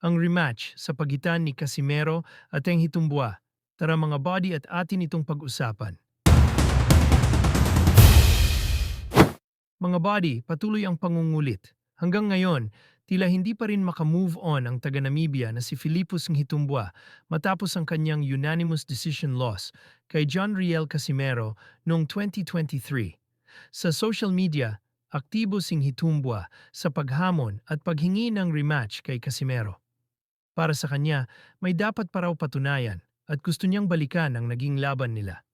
ang rematch sa pagitan ni Casimero at Teng Hitumbua. Tara mga body at atin itong pag-usapan. Mga body, patuloy ang pangungulit. Hanggang ngayon, tila hindi pa rin makamove on ang taga-Namibia na si Philippus Nghitumbua matapos ang kanyang unanimous decision loss kay John Riel Casimero noong 2023. Sa social media, aktibo si Nghitumbua sa paghamon at paghingi ng rematch kay Casimero. Para sa kanya, may dapat pa raw patunayan at gusto niyang balikan ang naging laban nila.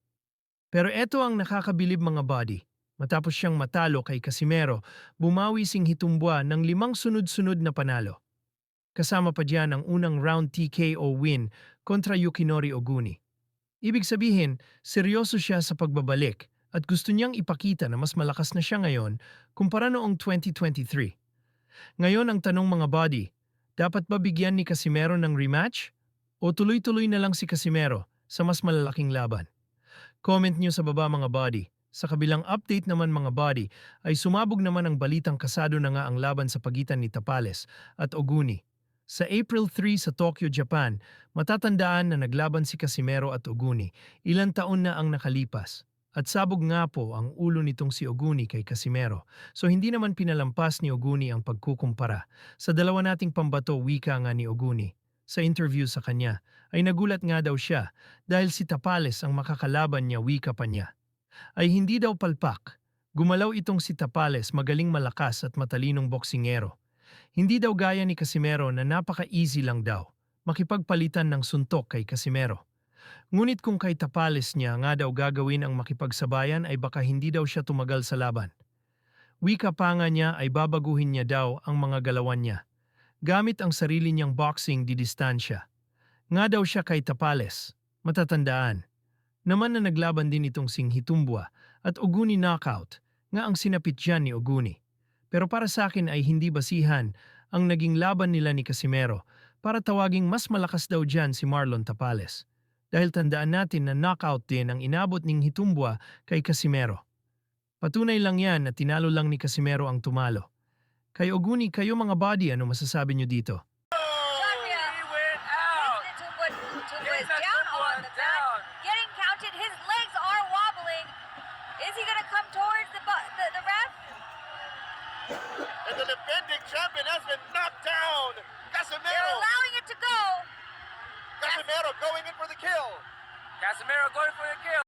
Pero eto ang nakakabilib mga body. Matapos siyang matalo kay Casimero, bumawi si Nghitumbua ng 5 sunod-sunod na panalo. Kasama pa diyan ang unang round TKO win kontra Yukinori Oguni. Ibig sabihin, seryoso siya sa pagbabalik at gusto niyang ipakita na mas malakas na siya ngayon kumpara noong 2023. Ngayon ang tanong mga body, dapat ba bigyan ni Casimero ng rematch? O tuloy-tuloy na lang si Casimero sa mas malalaking laban? Comment nyo sa baba mga body. Sa kabilang update naman mga body ay sumabog naman ang balitang kasado na nga ang laban sa pagitan ni Tapales at Oguni. Sa April 3 sa Tokyo, Japan, matatandaan na naglaban si Casimero at Oguni. Ilang taon na ang nakalipas. At sabog nga po ang ulo nitong si Oguni kay Casimero. So hindi naman pinalampas ni Oguni ang pagkukumpara. Sa dalawa nating pambato, wika nga ni Oguni. Sa interview sa kanya, ay nagulat nga daw siya dahil si Tapales ang makakalaban niya, wika pa niya. Ay hindi daw palpak. Gumalaw itong si Tapales, magaling malakas at matalinong boksingero. Hindi daw gaya ni Casimero na napaka-easy lang daw, makipagpalitan ng suntok kay Casimero. Ngunit kung kay Tapales niya nga daw gagawin ang makipagsabayan ay baka hindi daw siya tumagal sa laban. Wika pa nga niya ay babaguhin niya daw ang mga galawan niya. Gamit ang sarili niyang boxing di distansya. Nga daw siya kay Tapales, matatandaan. Naman na naglaban din itong si Nghitumbua at Oguni knockout, nga ang sinapit dyan ni Oguni. Pero para sa akin ay hindi basihan ang naging laban nila ni Casimero para tawaging mas malakas daw dyan si Marlon Tapales. Dahil tandaan natin na knockout din ang inabot ng Nghitumbua kay Casimero. Patunay lang yan na tinalo lang ni Casimero ang tumalo. Kay Oguni, kayo mga body, ano masasabi nyo dito? Shania, He went out. Tumba is Yes, down Tumba on the mat, down. getting counted. His legs are wobbling. Is he going to come towards the ref? And the defending champion has been knocked down. They're Casimero. allowing it to go. Casimero going in for the kill. Casimero going for the kill.